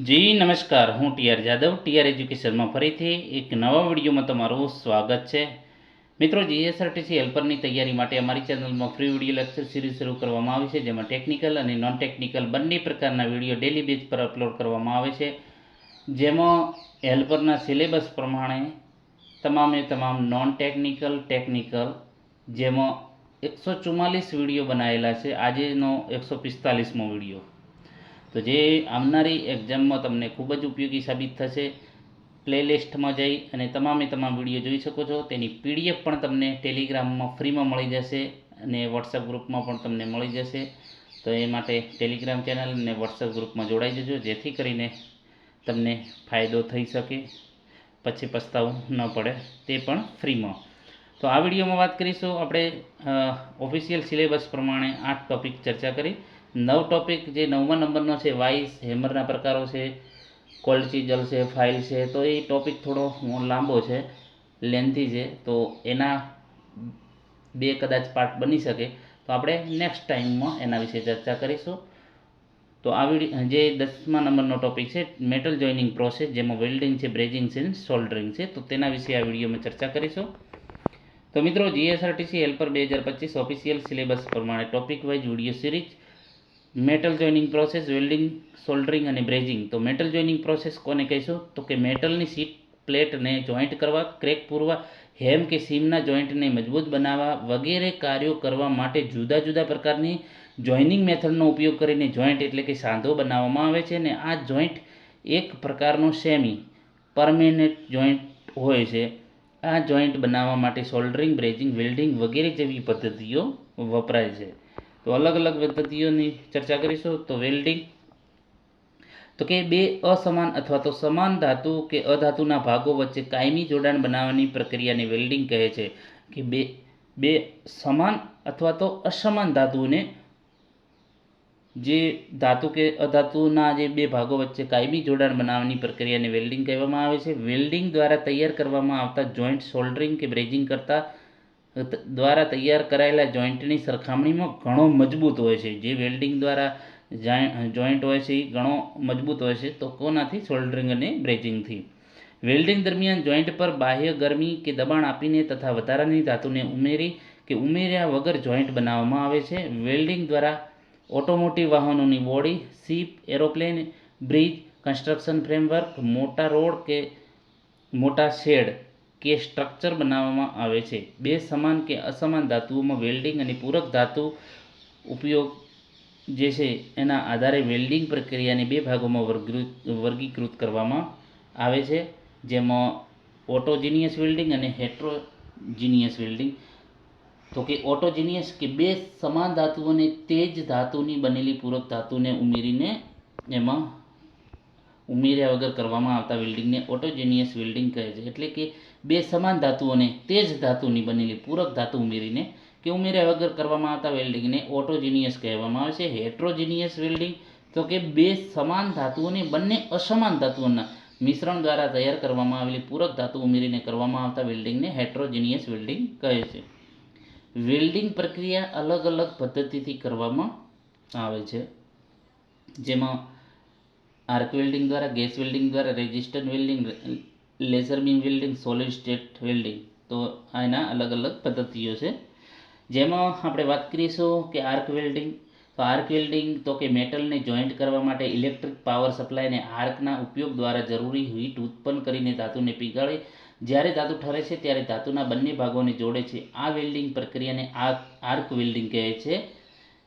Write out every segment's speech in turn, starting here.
જી નમસ્કાર, હું TR Jadav TR એજ્યુકેશનમાં ફરીથી એક નવા વિડીયોમાં તમારું સ્વાગત છે. મિત્રો, જીએસઆરટીસી હેલ્પરની તૈયારી માટે અમારી ચેનલમાં ફ્રી વિડીયો લેક્ચર સિરીઝ શરૂ કરવામાં આવી છે, જેમાં ટેકનિકલ અને નોન ટેકનિકલ બંને પ્રકારના વિડીયો ડેલી બેઝ પર અપલોડ કરવામાં આવે છે. જેમાં હેલ્પરના સિલેબસ પ્રમાણે તમામ નોન ટેકનિકલ, ટેકનિકલ, જેમાં 144 વિડીયો બનાવેલા છે. આજેનો 145મો વિડીયો, તો જે આવનારી એક્ઝામમાં તમને ખૂબ જ ઉપયોગી સાબિત થશે. પ્લેલિસ્ટમાં જઈ અને તમામ વિડીયો જોઈ શકો છો. તેની પીડીએફ પણ તમને ટેલિગ્રામમાં ફ્રીમાં મળી જશે અને વોટ્સએપ ગ્રુપમાં પણ તમને મળી જશે. તો એ માટે ટેલિગ્રામ ચેનલ અને વોટ્સએપ ગ્રુપમાં જોડાઈ જજો, જેથી કરીને તમને ફાયદો થઈ શકે, પછી પસ્તાવું ન પડે, તે પણ ફ્રીમાં. તો આ વિડીયોમાં વાત કરીશું આપણે ઓફિશિયલ સિલેબસ પ્રમાણે 8 ટોપિક ચર્ચા કરી. 9 ટોપિક, જે 9મા નંબરનો છે વાઇસ, હેમરના પ્રકારો છે, કોલ્ડ ચીઝલ છે, ફાઇલ છે. તો એ ટોપિક થોડો લાંબો છે, લેન્થી છે, તો એના 2 કદાચ પાર્ટ બની શકે. તો આપણે નેક્સ્ટ ટાઈમમાં એના વિશે ચર્ચા કરીશું. તો આ વિડીયો જે 10મા નંબરનો ટોપિક છે મેટલ જોઈનિંગ પ્રોસેસ, જેમાં વેલ્ડિંગ છે, બ્રેજિંગ છે, સોલ્ડરિંગ છે. તો તેના વિશે આ વિડીયોમાં ચર્ચા કરીશું. તો મિત્રો, જીએસઆરટીસી હેલ્પર 2025 ઓફિશિયલ સિલેબસ પ્રમાણે topic wise video series metal joining process, welding, soldering અને બ્રેજિંગ. તો મેટલ જોઈનિંગ પ્રોસેસ કોને કહીશું? તો કે મેટલની શીટ પ્લેટને જોઈન્ટ કરવા, ક્રેક પૂરવા, હેમ કે સીમના જોઈન્ટને મજબૂત બનાવવા વગેરે કાર્યો કરવા માટે જુદા જુદા પ્રકારની જોઈનિંગ મેથડનો ઉપયોગ કરીને જોઈન્ટ એટલે કે સાંધો બનાવવામાં આવે છે. અને આ જોઈન્ટ એક પ્રકારનો સેમી પરમેનન્ટ જોઈન્ટ હોય છે. આ જોઈન્ટ બનાવવા માટે સોલ્ડરિંગ, બ્રેજિંગ, વેલ્ડિંગ વગેરે જેવી પદ્ધતિઓ વપરાય છે. તો અલગ અલગ પદ્ધતિઓની ચર્ચા કરીશું. તો વેલ્ડિંગ, તો કે બે અસમાન અથવા તો સમાન ધાતુ કે અધાતુના ભાગો વચ્ચે કાયમી જોડાણ બનાવવાની પ્રક્રિયાને વેલ્ડિંગ કહે છે. કે બે સમાન અથવા તો અસમાન ધાતુને, જે ધાતુ કે અધાતુના જે બે ભાગો વચ્ચે કાયમી જોડાણ બનાવવાની પ્રક્રિયાને વેલ્ડિંગ કહેવામાં આવે છે. વેલ્ડિંગ દ્વારા તૈયાર કરવામાં આવતા જોઈન્ટ સોલ્ડરિંગ કે બ્રેજિંગ કરતા દ્વારા તૈયાર કરાયેલા જોઈન્ટની સરખામણીમાં ઘણો મજબૂત હોય છે. જે વેલ્ડિંગ દ્વારા જોઈન્ટ હોય છે એ ઘણો મજબૂત હોય છે. તો કોનાથી? સોલ્ડરિંગ અને બ્રેજિંગથી. વેલ્ડિંગ દરમિયાન જોઈન્ટ પર બાહ્ય ગરમી કે દબાણ આપીને તથા વધારાની ધાતુને ઉમેરી કે ઉમેર્યા વગર જોઈન્ટ બનાવવામાં આવે છે. વેલ્ડિંગ દ્વારા ઓટોમોટિવ વાહનોની body, ship, aeroplane, bridge, construction framework, મોટા રોડ કે મોટા શેડ કે સ્ટ્રક્ચર બનાવવામાં આવે છે. બે સમાન કે અસમાન ધાતુઓમાં વેલ્ડિંગ અને પૂરક ધાતુ ઉપયોગ જે છે એના આધારે વેલ્ડિંગ પ્રક્રિયાને 2 ભાગોમાં વર્ગીકૃત કરવામાં આવે છે, જેમાં ઓટોજીનિયસ વેલ્ડિંગ અને હેટ્રોજીનિયસ વેલ્ડિંગ. તો કે ઓટોજીનિયસ કે બે સમાન ધાતુઓને તે જ ધાતુની બનેલી પૂરક ધાતુને એમાં ઉમેર્યા વગર કરવામાં આવતા વેલ્ડિંગને ઓટોજીનિયસ વેલ્ડિંગ કહે છે. એટલે કે બે સમાન ધાતુઓને તે જ ધાતુની બનેલી પૂરક ધાતુ ઉમેરીને કે ઉમેર્યા વગર કરવામાં આવતા વેલ્ડિંગને ઓટોજીનિયસ કહેવામાં આવે છે. હેટ્રોજીનિયસ વેલ્ડિંગ, તો કે બે સમાન ધાતુઓને બંને અસમાન ધાતુઓના મિશ્રણ દ્વારા તૈયાર કરવામાં આવેલી પૂરક ધાતુ ઉમેરીને કરવામાં આવતા વેલ્ડિંગને હેટ્રોજીનિયસ વેલ્ડિંગ કહે છે. વેલ્ડિંગ પ્રક્રિયા અલગ અલગ પદ્ધતિથી કરવામાં આવે છે, જેમાં આર્ક વેલ્ડિંગ દ્વારા, ગેસ વેલ્ડિંગ દ્વારા, resistant welding, laser beam welding, solid state welding. તો આના અલગ અલગ પદ્ધતિઓ છે, જેમાં આપણે વાત કરીશું કે આર્ક વેલ્ડિંગ. તો આર્ક વેલ્ડિંગ, તો કે મેટલને જોઈન્ટ કરવા માટે ઇલેક્ટ્રિક પાવર સપ્લાય અને આર્કના ઉપયોગ દ્વારા જરૂરી હીટ ઉત્પન્ન કરીને ધાતુને પીગાળી જ્યારે ધાતુ ઠરે છે ત્યારે ધાતુના બંને ભાગોને જોડે છે. આ વેલ્ડિંગ પ્રક્રિયાને આર્ક વેલ્ડિંગ કહે છે.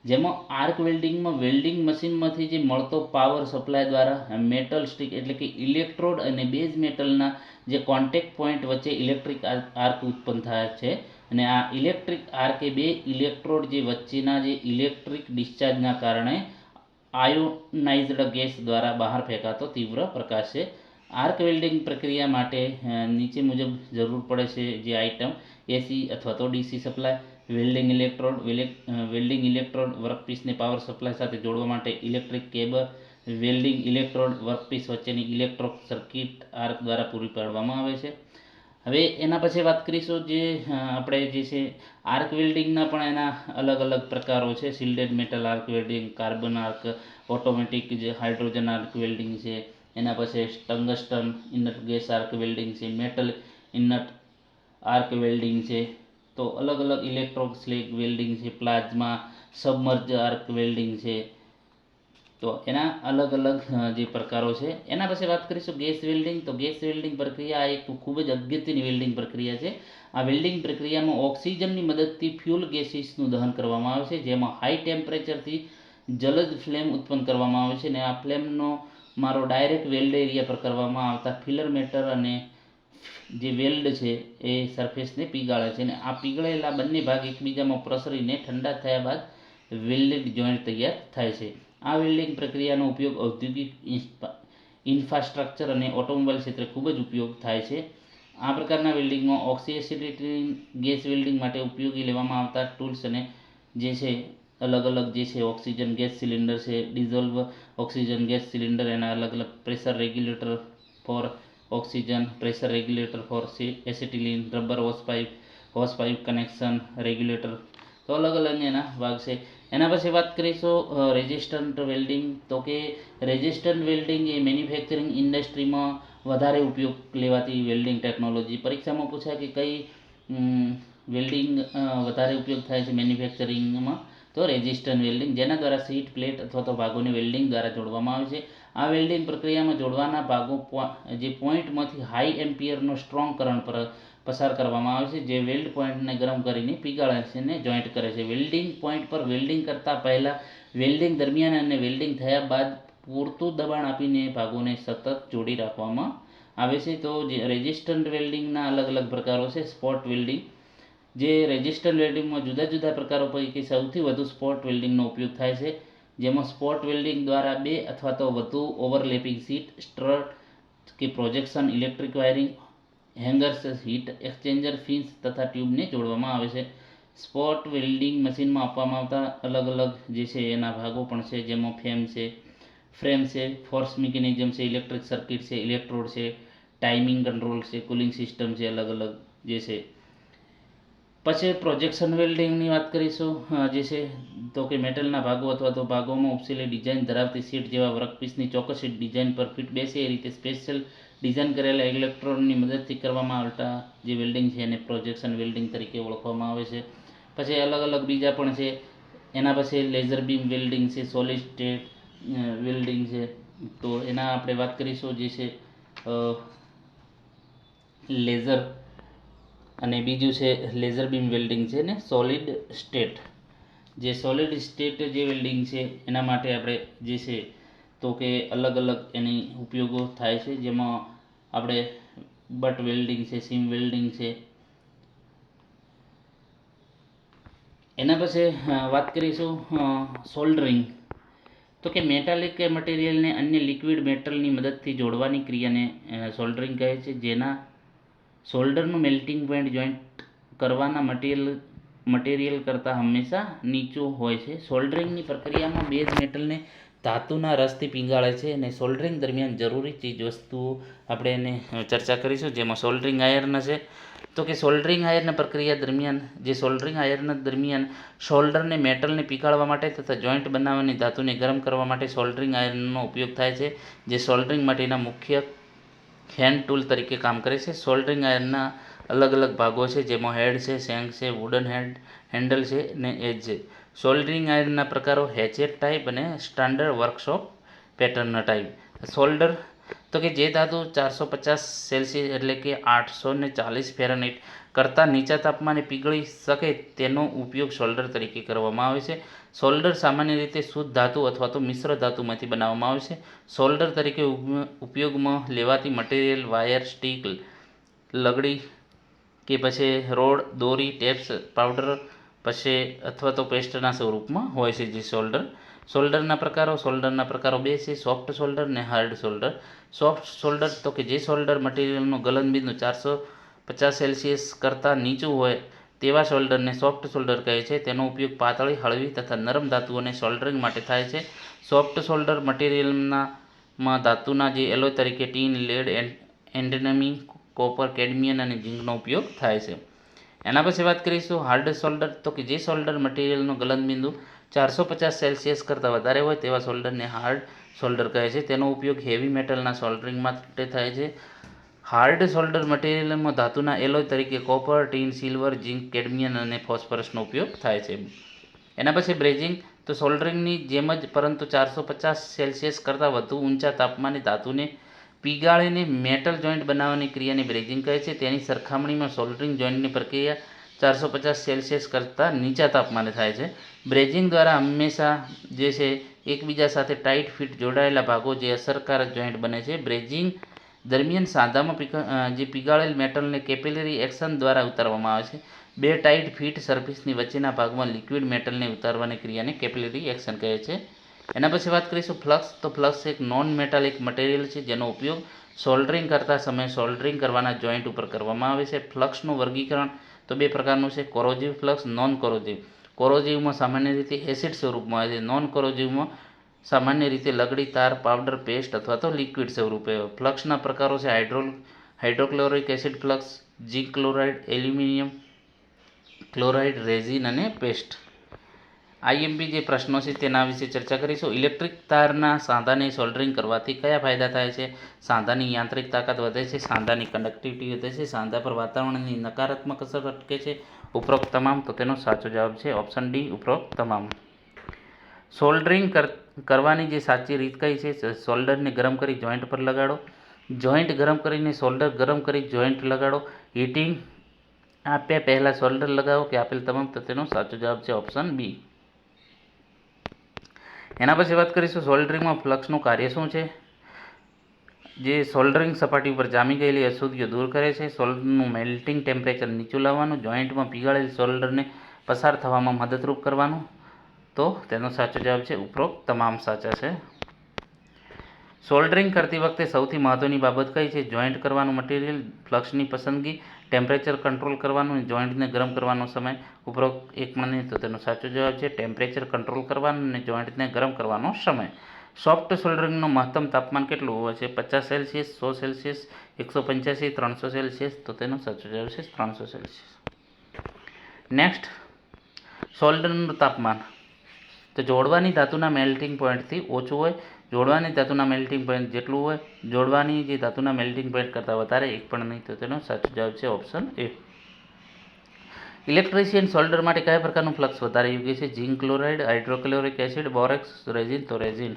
જેમાં આર્ક વેલ્ડિંગમાં વેલ્ડિંગ મશીનમાંથી જે મળતો પાવર સપ્લાય દ્વારા મેટલ સ્ટિક એટલે કે ઇલેક્ટ્રોડ અને બેઝ મેટલના જે કોન્ટેક્ટ પોઈન્ટ વચ્ચે ઇલેક્ટ્રિક આર્ક ઉત્પન્ન થાય છે. અને આ ઇલેક્ટ્રિક આર્ક એ બે ઇલેક્ટ્રોડ જે વચ્ચેના જે ઇલેક્ટ્રિક ડિસ્ચાર્જના કારણે આયોનાઇઝ્ડ ગેસ દ્વારા બહાર ફેંકાતો તીવ્ર પ્રકાશ છે. આર્ક વેલ્ડિંગ પ્રક્રિયા માટે નીચે મુજબ જરૂર પડે છે જે આઇટમ: એસી અથવા તો DC supply, welding electrode, welding electrode વર્કપીસને પાવર સપ્લાય સાથે જોડવા માટે electric cable, welding electrode workpiece વચ્ચેની ઇલેક્ટ્રોડ સર્કિટ આર્ક દ્વારા પૂરી પાડવામાં આવે છે. હવે એના પછી વાત કરીશું જે આપણે જે છે આર્ક વેલ્ડિંગના પણ એના અલગ અલગ પ્રકારો છે. Shielded metal arc welding, carbon arc, automatic જે હાઇડ્રોજન આર્ક વેલ્ડિંગ છે, એના પછી tungsten inert gas arc welding છે, મેટલ ઇનટ આર્ક વેલ્ડિંગ છે. તો અલગ અલગ ઇલેક્ટ્રોસ્લેગ વેલ્ડિંગ છે, પ્લાઝ્મા સબમર્જ આર્ક વેલ્ડિંગ છે. તો એના અલગ અલગ જે પ્રકારો છે. એના પછી વાત કરીશું ગેસ વેલ્ડિંગ. તો ગેસ વેલ્ડિંગ પ્રક્રિયા એક ખૂબ જ અગત્યની વેલ્ડિંગ પ્રક્રિયા છે. આ વેલ્ડિંગ પ્રક્રિયામાં ઓક્સિજનની મદદથી ફ્યુલ ગેસીસનું દહન કરવામાં આવે છે, જેમાં હાઈ ટેમ્પરેચરથી જલદ ફ્લેમ ઉત્પન્ન કરવામાં આવે છે. અને આ ફ્લેમનો મારો ડાયરેક્ટ વેલ્ડ એરિયા પર કરવામાં આવતા ફિલર મેટર અને જે વેલ્ડ છે એ સરફેસને પીગાળે છે, અને આ પીગળેલા બંને ભાગ એકબીજામાં પ્રસરીને ઠંડા થયા બાદ વેલ્ડેડ જોઈન્ટ તૈયાર થાય છે. આ વેલ્ડિંગ પ્રક્રિયાનો ઉપયોગ ઔદ્યોગિક ઇન્ફ્રાસ્ટ્રક્ચર અને ઓટોમોબાઈલ ક્ષેત્રે ખૂબ જ ઉપયોગ થાય છે. આ પ્રકારના વેલ્ડિંગમાં ઓક્સિએસિડિટી ગેસ વેલ્ડિંગ માટે ઉપયોગી લેવામાં આવતા ટૂલ્સ અને જે છે અલગ અલગ જે છે ઓક્સિજન ગેસ સિલિન્ડર છે, ડિઝોલ્વ ઓક્સિજન ગેસ સિલિન્ડર, એના અલગ અલગ pressure regulator for oxygen, pressure regulator for acetylene, rubber hose pipe connection regulator. તો અલગ અલગ એના ભાગ છે. એના પછી વાત કરીશું રેઝિસ્ટન્ટ વેલ્ડિંગ. તો કે રેઝિસ્ટન્ટ વેલ્ડિંગ એ મેન્યુફેક્ચરિંગ ઇન્ડસ્ટ્રીમાં વધારે ઉપયોગ લેવાતી વેલ્ડિંગ ટેકનોલોજી. પરીક્ષામાં પૂછાય કે કઈ વેલ્ડિંગ વધારે ઉપયોગ થાય છે મેન્યુફેક્ચરિંગમાં, તો રેઝિસ્ટન્ટ વેલ્ડિંગ, જેના દ્વારા સીટ પ્લેટ અથવા તો ભાગોને વેલ્ડિંગ દ્વારા જોડવામાં આવે છે. આ વેલ્ડિંગ પ્રક્રિયામાં જોડવાના ભાગો જે પોઈન્ટમાંથી હાઈ એમ્પિયરનો સ્ટ્રોંગ કરંટ પસાર કરવામાં આવે છે, જે વેલ્ડ પોઈન્ટને ગરમ કરીને પીગાળે છે અને જોઈન્ટ કરે છે. વેલ્ડિંગ પોઈન્ટ પર વેલ્ડિંગ કરતાં પહેલાં, વેલ્ડિંગ દરમિયાન અને વેલ્ડિંગ થયા બાદ પૂરતું દબાણ આપીને ભાગોને સતત જોડી રાખવામાં આવે છે. તો જે રેઝિસ્ટન્ટ વેલ્ડિંગના અલગ અલગ પ્રકારો છે. સ્પોટ વેલ્ડિંગ, જે રેઝિસ્ટન્ટ વેલ્ડિંગમાં જુદા જુદા પ્રકારો પૈકી સૌથી વધુ સ્પોટ વેલ્ડિંગનો ઉપયોગ થાય છે, જેમાં સ્પોટ વેલ્ડિંગ દ્વારા બે અથવા તો વધુ ઓવરલેપિંગ શીટ, સ્ટ્રટ કે projection, electric wiring, hangers, heat exchanger, fins તથા ટ્યુબને જોડવામાં આવે છે. સ્પોટ વેલ્ડિંગ મશીનમાં આપવામાં આવતા અલગ અલગ જે છે એના ભાગો પણ છે, જેમાં ફ્રેમ છે, ફોર્સ મિકેનિઝમ છે, ઇલેક્ટ્રિક સર્કિટ છે, ઇલેક્ટ્રોડ છે, ટાઇમિંગ કંટ્રોલ છે, કુલિંગ સિસ્ટમ છે, અલગ અલગ જે છે. પછી પ્રોજેક્શન વેલ્ડિંગની વાત કરીશું. જે છે તો કે મેટલના ભાગો અથવા તો ભાગોમાં ઉપસેલી ડિઝાઇન ધરાવતી સીટ જેવા વર્કપીસની ચોક્કસ ડિઝાઇન પર ફિટ બેસે એ રીતે સ્પેશિયલ ડિઝાઇન કરેલા ઇલેક્ટ્રોડની મદદથી કરવામાં આવતા જે વેલ્ડિંગ છે એને પ્રોજેક્શન વેલ્ડિંગ તરીકે ઓળખવામાં આવે છે. પછી અલગ અલગ બીજા પણ છે. એના પછી લેઝર બીમ વેલ્ડિંગ છે, સોલિડ સ્ટેટ વેલ્ડિંગ છે. તો એના આપણે વાત કરીશું જે છે લેઝર, અને બીજું છે લેઝર બીમ વેલ્ડિંગ છે ને સોલિડ સ્ટેટ. જે સોલિડ સ્ટેટ જે વેલ્ડિંગ છે એના માટે આપણે જે છે તો કે અલગ અલગ એની ઉપયોગો થાય છે, જેમાં આપણે બટ વેલ્ડિંગ છે, સીમ વેલ્ડિંગ છે. એના પછી વાત કરીશું સોલ્ડરિંગ. તો કે મેટાલિક મટીરિયલને અન્ય લિક્વિડ મેટલની મદદથી જોડવાની ક્રિયાને સોલ્ડરિંગ કહે છે, જેના સોલ્ડરનું મેલ્ટિંગ પોઈન્ટ જોઈન્ટ કરવાના મટીરિયલ કરતાં હંમેશા નીચું હોય છે. સોલ્ડરિંગની પ્રક્રિયામાં બેઝ મેટલને ધાતુના રસથી પીંગાળે છે, અને સોલ્ડરિંગ દરમિયાન જરૂરી ચીજ વસ્તુઓ આપણે એને ચર્ચા કરીશું, જેમાં સોલ્ડરિંગ આયર્ન છે. તો કે સોલ્ડરિંગ આયર્ન પ્રક્રિયા દરમિયાન સોલ્ડરિંગ આયર્ન દરમિયાન સોલ્ડરને મેટલને પીગાળવા માટે તથા જોઈન્ટ બનાવવાની ધાતુને ગરમ કરવા માટે સોલ્ડરિંગ આયર્નનો ઉપયોગ થાય છે, જે સોલ્ડરિંગ માટેના મુખ્ય હેન્ડ ટૂલ તરીકે કામ કરે છે. સોલ્ડરિંગ આયર્નના અલગ અલગ ભાગો છે, જેમાં હેડ છે, શેંક છે, વુડન હેન્ડલ છે અને એજ છે. સોલ્ડરિંગ આયર્નના પ્રકારો હેચેટ ટાઈપ અને standard workshop pattern type. Solder તો કે જે ધાતુ 450 સેલ્સિયસ એટલે કે 840 ફેરનહીટ કરતાં નીચા તાપમાને પીગળી શકે તેનો ઉપયોગ સોલ્ડર તરીકે કરવામાં આવે છે. સોલ્ડર સામાન્ય રીતે શુદ્ધ ધાતુ અથવા તો મિશ્ર ધાતુમાંથી બનાવવામાં આવે છે. સોલ્ડર તરીકે ઉપયોગમાં લેવાતી મટીરિયલ વાયર, સ્ટીક, લગડી કે પછી રોડ, દોરી, ટેપ્સ, પાવડર પછી અથવા તો પેસ્ટના સ્વરૂપમાં હોય છે. જે સોલ્ડરના પ્રકારો બે છે, સોફ્ટ સોલ્ડર અને હાર્ડ સોલ્ડર. સોફ્ટ સોલ્ડર તો કે જે સોલ્ડર મટીરિયલનું ગલનબિંદુ 450 સેલ્સિયસ કરતાં નીચું હોય તેવા સોલ્ડરને સોફ્ટ સોલ્ડર કહે છે. તેનો ઉપયોગ પાતળી, હળવી તથા નરમ ધાતુઓને સોલ્ડરિંગ માટે થાય છે. સોફ્ટ સોલ્ડર મટીરિયલમાં ધાતુના જે એલોય તરીકે ટીન, લેડ, એન્ટિમની, કોપર, કેડમિયમ અને ઝીંકનો ઉપયોગ થાય છે. એના પછી વાત કરીશું હાર્ડ સોલ્ડર. તો કે જે સોલ્ડર મટીરિયલનું ગલનબિંદુ 450 સેલ્સિયસ કરતાં વધારે હોય તેવા સોલ્ડરને હાર્ડ સોલ્ડર કહે છે. તેનો ઉપયોગ હેવી મેટલના સોલ્ડરિંગ માટે થાય છે. હાર્ડ સોલ્ડર મટીરિયલમાં ધાતુના એલોય તરીકે copper, tin, silver, zinc, cadmium અને ફોસ્ફરસનો ઉપયોગ થાય છે. એના પછી બ્રેઝિંગ, તો સોલ્ડરિંગની જેમ જ પરંતુ 450 સેલ્સિયસ કરતાં વધુ ઊંચા તાપમાને ધાતુને પીગાળીને મેટલ જોઈન્ટ બનાવવાની ક્રિયાને બ્રેઝિંગ કહે છે. તેની સરખામણીમાં સોલ્ડરિંગ જોઈન્ટની પ્રક્રિયા 450 સેલ્સિયસ કરતાં નીચા તાપમાને થાય છે. બ્રેઝિંગ દ્વારા હંમેશા જે છે એકબીજા સાથે ટાઈટ ફિટ જોડાયેલા ભાગો જે અસરકારક જોઈન્ટ બને છે. બ્રેઝિંગ દરમિયાન સાંધામાં જે પીગાળેલ મેટલને કેપિલરી એક્શન દ્વારા ઉતારવામાં આવે છે. બે ટાઈટ ફિટ સરફેસની વચ્ચેના ભાગમાં લિક્વિડ મેટલને ઉતારવાની ક્રિયાને કેપિલરી એક્શન કહે છે. એના પછી વાત કરીશું ફ્લક્સ, તો ફ્લક્સ એક નોન મેટાલિક મટીરિયલ છે જેનો ઉપયોગ સોલ્ડરિંગ કરતા સમયે સોલ્ડરિંગ કરવાના જોઈન્ટ ઉપર કરવામાં આવે છે. ફ્લક્સનું વર્ગીકરણ તો બે પ્રકારનું છે: કોરોઝિવ ફ્લક્સ, નોન કોરોઝિવ. કોરોઝિવમાં સામાન્ય રીતે એસિડ સ્વરૂપમાં આવે છે. નોન કોરોઝિવમાં સામાન્ય રીતે લગડી, તાર, પાવડર, પેસ્ટ અથવા તો લિક્વિડ સ્વરૂપે. ફ્લક્સના પ્રકારો છે hydrochloric acid flux, zinc chloride, aluminium chloride, resin અને પેસ્ટ. આઈએમપી જે પ્રશ્નો છે તેના વિશે ચર્ચા કરીશું. ઇલેક્ટ્રિક તારના સાંધાને સોલ્ડરિંગ કરવાથી કયા ફાયદા થાય છે? સાંધાની યાંત્રિક તાકાત વધે છે, સાંધાની કંડક્ટિવિટી વધે છે, સાંધા પર વાતાવરણની નકારાત્મક અસર અટકે છે. ઉપરોક્ત તમામ, તો તેનો સાચો જવાબ છે ઓપ્શન ડી, ઉપરોક્ત તમામ. સોલ્ડરિંગ કરવાની જે સાચી રીત કઈ છે? સોલ્ડરને ગરમ કરી જોઈન્ટ પર લગાડો, જોઈન્ટ ગરમ કરીને સોલ્ડર ગરમ કરી જોઈન્ટ લગાડો, હીટિંગ આપ્યા પહેલાં સોલ્ડર લગાવો કે આપેલ તમામ, તો તેનો સાચો જવાબ છે ઓપ્શન બી. એના પછી વાત કરીશું સોલ્ડરિંગમાં ફ્લક્સનું કાર્ય શું છે? જે સોલ્ડરિંગ સપાટી ઉપર જામી ગયેલી અશુદ્ધિઓ દૂર કરે છે. સોલ્ડરનું મેલ્ટિંગ ટેમ્પરેચર નીચું લાવવાનું, જોઈન્ટમાં પીગાળેલ સોલ્ડરને પસાર થવામાં મદદરૂપ કરવાનું, તો તેનો સાચો જવાબ છે ઉપરોક્ત તમામ સાચા છે. સોલ્ડરિંગ કરતી વખતે સૌથી મહત્વની બાબત કઈ છે? જોઈન્ટ કરવાનું મટીરિયલ, ફ્લક્સની પસંદગી, ટેમ્પરેચર કંટ્રોલ કરવાનું, જોઈન્ટને ગરમ કરવાનો સમય. ઉપરોક્ત એક મને, તો તેનો સાચો જવાબ છે ટેમ્પરેચર કંટ્રોલ કરવાનું અને જોઈન્ટને ગરમ કરવાનો સમય. સોફ્ટ સોલ્ડરિંગનું મહત્તમ તાપમાન કેટલું હોય છે? 50 સેલ્સિયસ, 100 સેલ્સિયસ, 185, 300 સેલ્સિયસ, તો તેનો સાચો જવાબ છે 300 સેલ્સિયસ. નેક્સ્ટ, સોલ્ડરનું તાપમાન, તો જોડવાની ધાતુના મેલ્ટિંગ પોઈન્ટથી ઓછું હોય, જોડવાની ધાતુના મેલ્ટિંગ પોઈન્ટ જેટલું હોય, જોડવાની જે ધાતુના મેલ્ટિંગ પોઈન્ટ કરતાં વધારે એક પણ નહીં, તો તેનો સાચો જવાબ છે ઓપ્શન એ. ઇલેક્ટ્રિશિયન સોલ્ડર માટે કયા પ્રકારનું ફ્લક્સ વધારે યોગ્ય છે? Zinc chloride, hydrochloric acid, borax, resin, તો રેઝિન.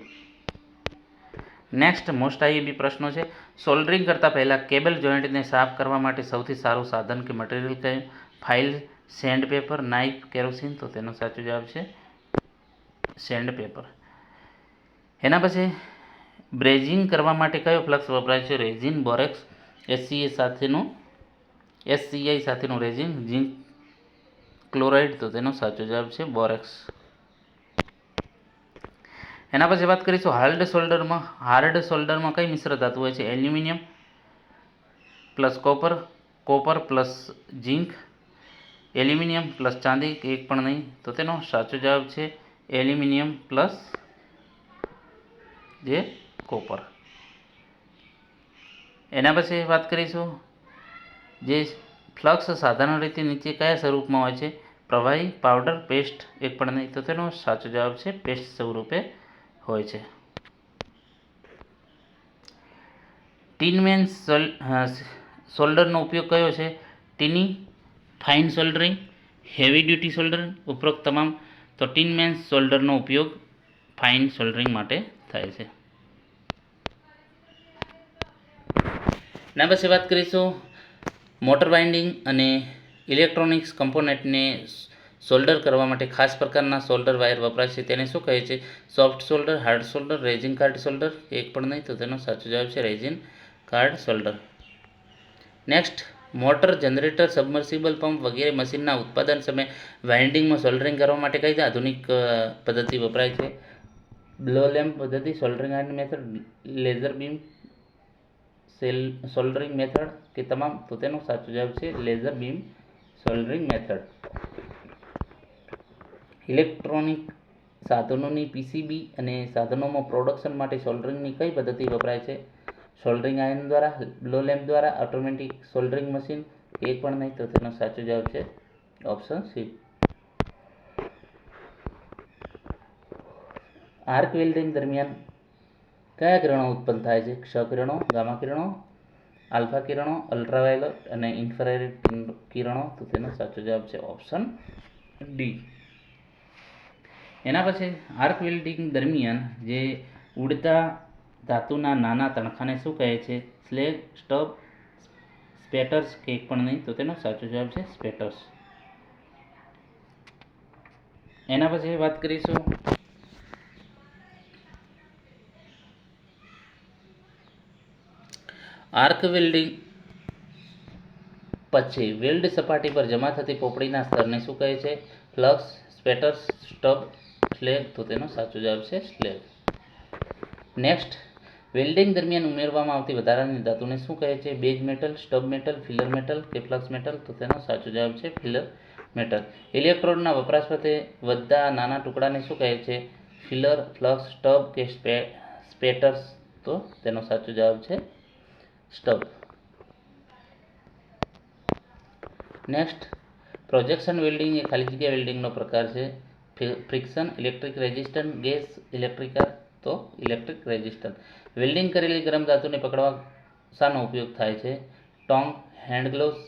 નેક્સ્ટ, મોસ્ટ આઈએમપી પ્રશ્નો છે. સોલ્ડરિંગ કરતાં પહેલાં કેબલ જોઈન્ટને સાફ કરવા માટે સૌથી સારું સાધન કે મટીરિયલ કયું? File, send paper, knife, kerosene, તો તેનો સાચો જવાબ છે સેન્ડ પેપર. એના પછી બ્રેઝિંગ કરવા માટે કયો ફ્લક્સ વપરાય છે? રેઝિન, બોરેક્સ, એસસીઆઈ સાથેનું રેઝિન, ઝિંક ક્લોરાઇડ, તો તેનો સાચો જવાબ છે બોરેક્સ. એના પછી વાત કરીશું હાર્ડ સોલ્ડરમાં કઈ મિશ્ર ધાતુ હોય છે? Aluminium plus copper, copper plus zinc, aluminium plus ચાંદી, એક પણ નહીં, તો તેનો સાચો જવાબ છે એલ્યુમિનિયમ પ્લસ જે કોપર. એના પછી વાત કરીશું જે ફ્લક્સ સાધારણ રીતે નીચે કયા સ્વરૂપમાં હોય છે? પ્રવાહી, પાવડર, પેસ્ટ, એક પણ નહીં, તો તેનો સાચો જવાબ છે પેસ્ટ સ્વરૂપે હોય છે. ટીનમેન સોલ્ડરનો ઉપયોગ કયો છે? Tinning, fine soldering, heavy duty soldering, ઉપરોક્ત તમામ, તો ટીનમેન સોલ્ડરનો ઉપયોગ ફાઇન સોલ્ડરિંગ માટે થાય છે. એના પછી વાત કરીશું મોટર વાઇન્ડિંગ અને ઇલેક્ટ્રોનિક્સ કમ્પોનેન્ટને સોલ્ડર કરવા માટે ખાસ પ્રકારના સોલ્ડર વાયર વપરાય છે, તેને શું કહે છે? Soft solder, hard solder, resin card solder, એક પણ નહીં, તો તેનો સાચો જવાબ છે resin card solder. Next, motor, generator, submersible pump વગેરે મશીનના ઉત્પાદન સમયે વાઇન્ડિંગમાં સોલ્ડરિંગ કરવા માટે કઈ આધુનિક પદ્ધતિ વપરાય છે? બ્લો લેમ્પ પદ્ધતિ, soldering iron method, laser beam soldering method કે તમામ, તો તેનો સાચો જવાબ છે laser beam soldering method. Electronic સાધનોની પીસીબી અને સાધનોમાં પ્રોડક્શન માટે સોલ્ડરિંગની કઈ પદ્ધતિ વપરાય છે? સોલ્ડરિંગ આયર્ન દ્વારા, બ્લો લેમ્પ દ્વારા, ઓટોમેટિક સોલ્ડરિંગ મશીન, એક પણ નહીં, તો તેનો સાચો જવાબ છે ઓપ્શન સી. આર્ક વેલ્ડિંગ દરમિયાન કયા કિરણો ઉત્પન્ન થાય છે? ક્ષ કિરણો, ગામા કિરણો, આલ્ફા કિરણો, અલ્ટ્રાવાયોલેટ અને ઇન્ફ્રારેડ કિરણો. તો તેનો સાચો જવાબ છે ઓપ્શન ડી. એના પછી આર્ક વેલ્ડિંગ દરમિયાન જે ઉડતા ધાતુના નાના તણખાને શું કહે છે? સ્લેગ, સ્ટબ, સ્પેટર્સ કે એક પણ નહીં. તો તેનો સાચો જવાબ છે સ્પેટર્સ. એના પછી વાત કરીશું આર્ક વેલ્ડિંગ પછી વેલ્ડ સપાટી પર જમા થતી પોપડીના સ્તરને શું કહે છે? Flux, spatters, stub, slag. તો તેનો સાચો જવાબ છે સ્લેગ. નેક્સ્ટ, વેલ્ડિંગ દરમિયાન ઉમેરવામાં આવતી વધારાની ધાતુને શું કહે છે? Base metal, stub metal, filler metal કે ફ્લક્સ મેટલ. તો તેનો સાચો જવાબ છે ફિલર મેટલ. ઇલેક્ટ્રોડના વપરાશ સાથે વધતા નાના ટુકડાને શું કહે છે? ફિલર, ફ્લક્સ, સ્ટબ કે સ્પેટર્સ. તો તેનો સાચો જવાબ છે સ્ટબ. નેક્સ્ટ, પ્રોજેક્શન વેલ્ડિંગ એ ખાલી જગ્યા વેલ્ડિંગનો પ્રકાર છે. Friction, electric resistance, gas, electrical. તો ઇલેક્ટ્રિક રેઝિસ્ટન્સ. વેલ્ડિંગ કરેલી ગરમ ધાતુને પકડવા શાનો ઉપયોગ થાય છે? ટોંગ, હેન્ડ ગ્લોવ્સ,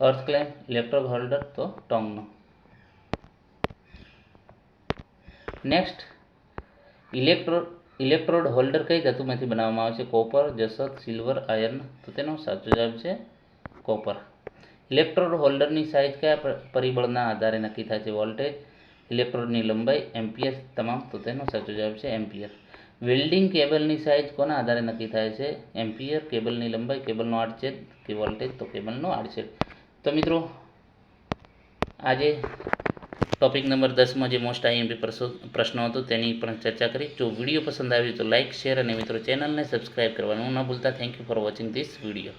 અર્થ ક્લેમ્પ, ઇલેક્ટ્રોડ હોલ્ડર. તો ટોંગનો. નેક્સ્ટ, ઇલેક્ટ્રોડ હોલ્ડર કઈ ધાતુમાંથી બનાવવામાં આવે છે? કોપર, જસત, સિલ્વર, આયર્ન. તો તેનો સાચો જવાબ છે કોપર. ઇલેક્ટ્રોડ હોલ્ડરની સાઇઝ કયા પરિબળના આધારે નક્કી થાય છે? વોલ્ટેજ, ઇલેક્ટ્રોડની લંબાઈ, એમ્પિયર તમામ. તો તેનો સાચો જવાબ છે એમ્પિયર. વેલ્ડિંગ કેબલની સાઇઝ કોના આધારે નક્કી થાય છે? એમ્પિયર, કેબલની લંબાઈ, કેબલનો આડછેદ કે વોલ્ટેજ. તો કેબલનો આડછેદ. તો મિત્રો આજે ટોપિક નંબર 10માં જે મોસ્ટ આઈએમપી પ્રશ્નો હતો તેની પણ ચર્ચા કરી. જો વિડીયો પસંદ આવ્યો તો લાઇક, શેર અને મિત્રો ચેનલને સબસ્ક્રાઈબ કરવાનું ન ભૂલતા. Thank you for watching this video.